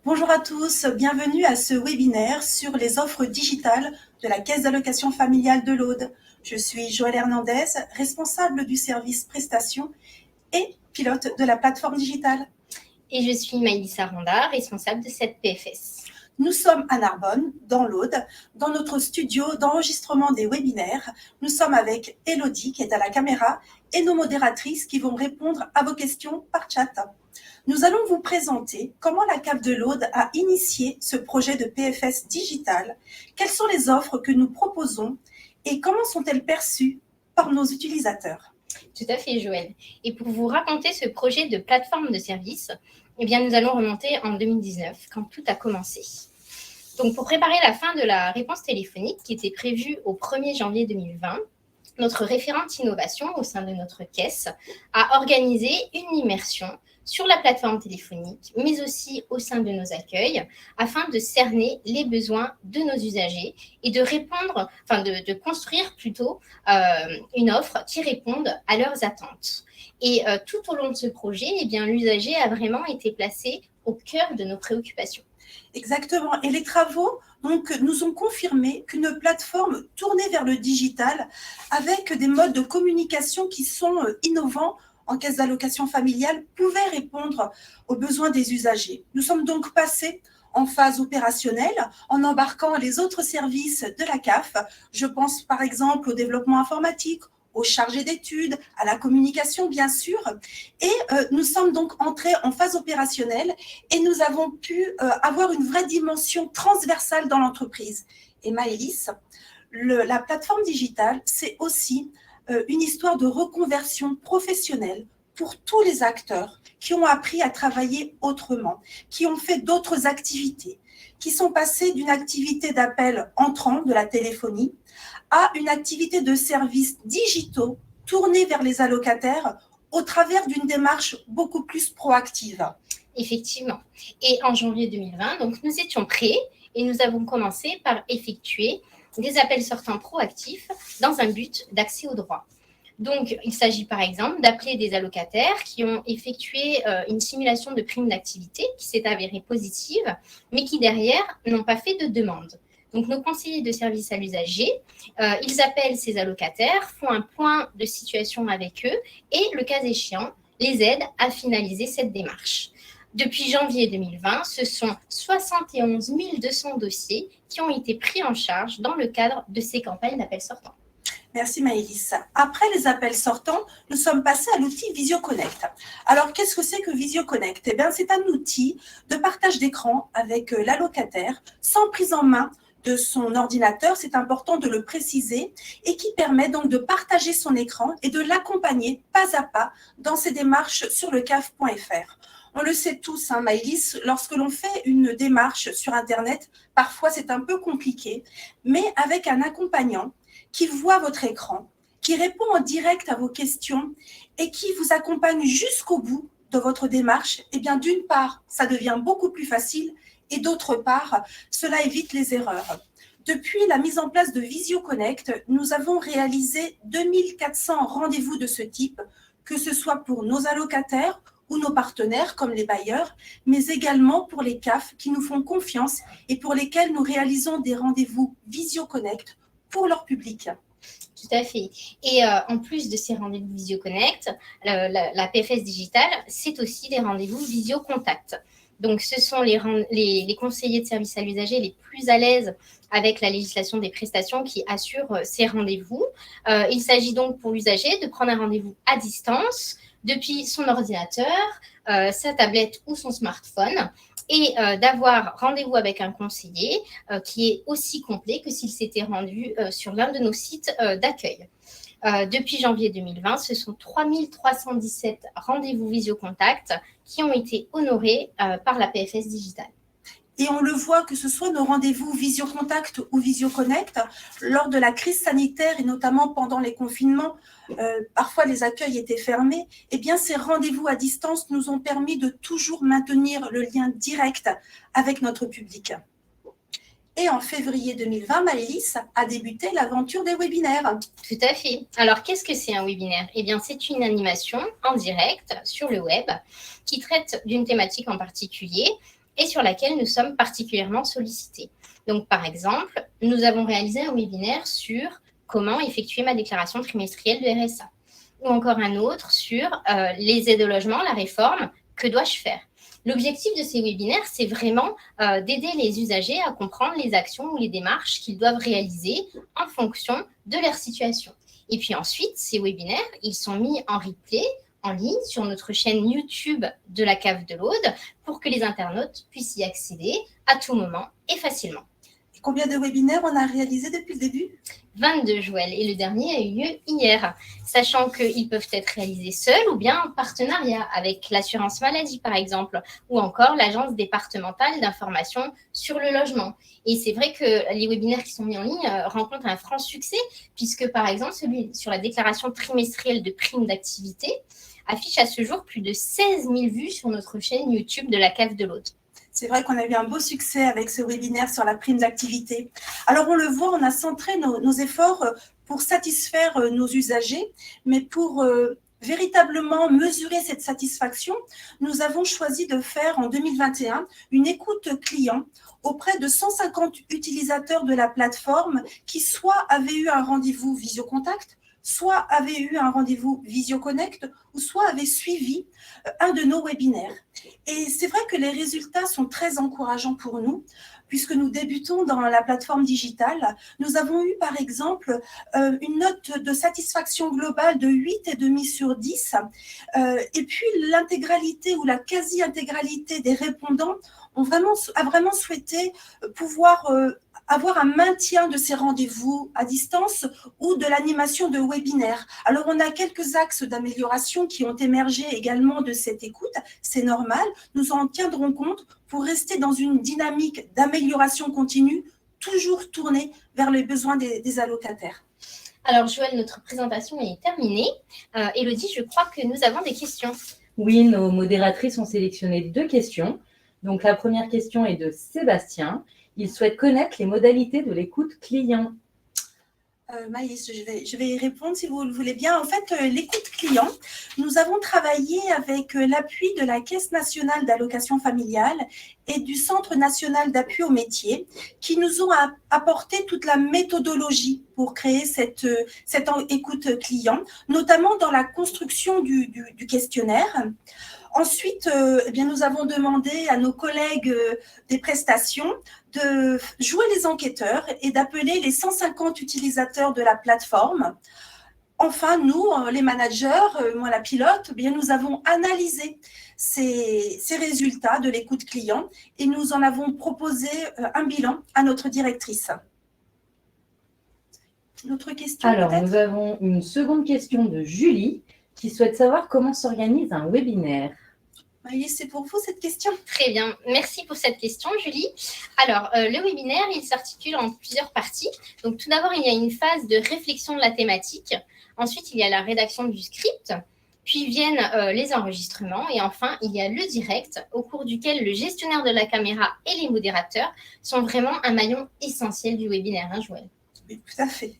Bonjour à tous, bienvenue à ce webinaire sur les offres digitales de la Caisse d'allocation familiale de l'Aude. Je suis Joëlle Hernandez, responsable du service prestations et pilote de la plateforme digitale. Et je suis Maïlissa Randa, responsable de cette PFS. Nous sommes à Narbonne, dans l'Aude, dans notre studio d'enregistrement des webinaires. Nous sommes avec Elodie qui est à la caméra et nos modératrices qui vont répondre à vos questions par chat. Nous allons vous présenter comment la CAF de l'Aude a initié ce projet de PFS digital, quelles sont les offres que nous proposons et comment sont-elles perçues par nos utilisateurs. Tout à fait, Joëlle. Et pour vous raconter ce projet de plateforme de service, eh bien, nous allons remonter en 2019, quand tout a commencé. Donc, pour préparer la fin de la réponse téléphonique qui était prévue au 1er janvier 2020, notre référente innovation au sein de notre caisse a organisé une immersion sur la plateforme téléphonique, mais aussi au sein de nos accueils, afin de cerner les besoins de nos usagers et de répondre, de construire plutôt une offre qui réponde à leurs attentes. Et tout au long de ce projet, eh bien, l'usager a vraiment été placé au cœur de nos préoccupations. Exactement. Et les travaux nous ont confirmé qu'une plateforme tournée vers le digital, avec des modes de communication qui sont innovants en caisse d'allocation familiale, pouvait répondre aux besoins des usagers. Nous sommes donc passés en phase opérationnelle en embarquant les autres services de la CAF. Je pense par exemple au développement informatique, aux chargés d'études, à la communication bien sûr. Et nous sommes donc entrés en phase opérationnelle et nous avons pu avoir une vraie dimension transversale dans l'entreprise. Et Maëlys, la plateforme digitale, c'est aussi une histoire de reconversion professionnelle pour tous les acteurs qui ont appris à travailler autrement, qui ont fait d'autres activités, qui sont passés d'une activité d'appel entrant de la téléphonie à une activité de services digitaux tournés vers les allocataires au travers d'une démarche beaucoup plus proactive. Effectivement. Et en janvier 2020, donc, nous étions prêts et nous avons commencé par effectuer des appels sortants proactifs dans un but d'accès aux droits. Donc, il s'agit par exemple d'appeler des allocataires qui ont effectué une simulation de prime d'activité qui s'est avérée positive, mais qui derrière n'ont pas fait de demande. Donc, nos conseillers de service à l'usager, ils appellent ces allocataires, font un point de situation avec eux et, le cas échéant, les aident à finaliser cette démarche. Depuis janvier 2020, ce sont 71 200 dossiers qui ont été pris en charge dans le cadre de ces campagnes d'appels sortants. Merci Maëlys. Après les appels sortants, nous sommes passés à l'outil VisioConnect. Alors, qu'est-ce que c'est que VisioConnect ? Eh bien, c'est un outil de partage d'écran avec l'allocataire, sans prise en main de son ordinateur, c'est important de le préciser, et qui permet donc de partager son écran et de l'accompagner pas à pas dans ses démarches sur le caf.fr. On le sait tous, hein, Maëlys, lorsque l'on fait une démarche sur Internet, parfois c'est un peu compliqué, mais avec un accompagnant qui voit votre écran, qui répond en direct à vos questions et qui vous accompagne jusqu'au bout de votre démarche, eh bien d'une part, ça devient beaucoup plus facile et d'autre part, cela évite les erreurs. Depuis la mise en place de VisioConnect, nous avons réalisé 2400 rendez-vous de ce type, que ce soit pour nos allocataires ou nos partenaires comme les bailleurs, mais également pour les CAF qui nous font confiance et pour lesquels nous réalisons des rendez-vous VisioConnect pour leur public. Tout à fait. Et en plus de ces rendez-vous VisioConnect, la PFS Digitale, c'est aussi des rendez-vous VisioContact. Donc, ce sont les conseillers de service à l'usager les plus à l'aise avec la législation des prestations qui assurent ces rendez-vous. Il s'agit donc pour l'usager de prendre un rendez-vous à distance depuis son ordinateur, sa tablette ou son smartphone et d'avoir rendez-vous avec un conseiller qui est aussi complet que s'il s'était rendu sur l'un de nos sites d'accueil. Depuis janvier 2020, ce sont 3317 rendez-vous visiocontact qui ont été honorés par la PFS Digitale. Et on le voit, que ce soit nos rendez-vous VisioContact ou VisioConnect, lors de la crise sanitaire et notamment pendant les confinements, parfois les accueils étaient fermés, eh bien ces rendez-vous à distance nous ont permis de toujours maintenir le lien direct avec notre public. Et en février 2020, Maëlys a débuté l'aventure des webinaires. Tout à fait. Alors, qu'est-ce que c'est un webinaire ? Eh bien, c'est une animation en direct sur le web qui traite d'une thématique en particulier et sur laquelle nous sommes particulièrement sollicités. Donc, par exemple, nous avons réalisé un webinaire sur comment effectuer ma déclaration trimestrielle de RSA, ou encore un autre sur les aides au logement, la réforme, que dois-je faire? L'objectif de ces webinaires, c'est vraiment d'aider les usagers à comprendre les actions ou les démarches qu'ils doivent réaliser en fonction de leur situation. Et puis ensuite, ces webinaires, ils sont mis en replay, en ligne, sur notre chaîne YouTube de la Cave de l'Aude, pour que les internautes puissent y accéder à tout moment et facilement. Et combien de webinaires on a réalisé depuis le début? 22, Joël, et le dernier a eu lieu hier, sachant qu'ils peuvent être réalisés seuls ou bien en partenariat avec l'assurance maladie, par exemple, ou encore l'agence départementale d'information sur le logement. Et c'est vrai que les webinaires qui sont mis en ligne rencontrent un franc succès, puisque, par exemple, celui sur la déclaration trimestrielle de prime d'activité affiche à ce jour plus de 16 000 vues sur notre chaîne YouTube de la Cave de l'Aude. C'est vrai qu'on a eu un beau succès avec ce webinaire sur la prime d'activité. Alors, on le voit, on a centré nos efforts pour satisfaire nos usagers, mais pour véritablement mesurer cette satisfaction, nous avons choisi de faire en 2021 une écoute client auprès de 150 utilisateurs de la plateforme qui soit avaient eu un rendez-vous visiocontact, soit avaient eu un rendez-vous VisioConnect ou soit avaient suivi un de nos webinaires. Et c'est vrai que les résultats sont très encourageants pour nous, puisque nous débutons dans la plateforme digitale. Nous avons eu, par exemple, une note de satisfaction globale de 8,5 sur 10. Et puis, l'intégralité ou la quasi-intégralité des répondants a vraiment souhaité pouvoir avoir un maintien de ces rendez-vous à distance ou de l'animation de webinaires. Alors, on a quelques axes d'amélioration qui ont émergé également de cette écoute. C'est normal, nous en tiendrons compte pour rester dans une dynamique d'amélioration continue, toujours tournée vers les besoins des allocataires. Alors, Joël, notre présentation est terminée. Élodie, je crois que nous avons des questions. Oui, nos modératrices ont sélectionné 2 questions. Donc, la première question est de Sébastien. Il souhaite connaître les modalités de l'écoute client. Maïs, je vais y répondre si vous le voulez bien. En fait, l'écoute client, nous avons travaillé avec l'appui de la Caisse nationale d'allocation familiale et du Centre national d'appui au métier qui nous ont apporté toute la méthodologie pour créer cette écoute client, notamment dans la construction du questionnaire. Ensuite, nous avons demandé à nos collègues des prestations de jouer les enquêteurs et d'appeler les 150 utilisateurs de la plateforme. Enfin, nous, les managers, moi la pilote, nous avons analysé ces résultats de l'écoute client et nous en avons proposé un bilan à notre directrice. Une autre question? Alors, nous avons une seconde question de Julie qui souhaite savoir comment s'organise un webinaire. Maïs, c'est pour vous cette question? Très bien, merci pour cette question, Julie. Alors, le webinaire, il s'articule en plusieurs parties. Donc, tout d'abord, il y a une phase de réflexion de la thématique. Ensuite, il y a la rédaction du script. Puis viennent les enregistrements. Et enfin, il y a le direct, au cours duquel le gestionnaire de la caméra et les modérateurs sont vraiment un maillon essentiel du webinaire, hein, Joël? Oui, tout à fait.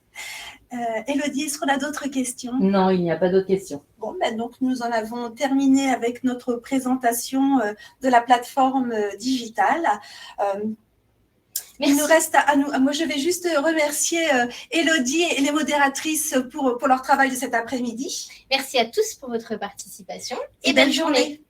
Élodie, est-ce qu'on a d'autres questions? Non, il n'y a pas d'autres questions. Bon, donc nous en avons terminé avec notre présentation de la plateforme digitale. Il nous reste à nous. Moi, je vais juste remercier Élodie et les modératrices pour leur travail de cet après-midi. Merci à tous pour votre participation et belle journée.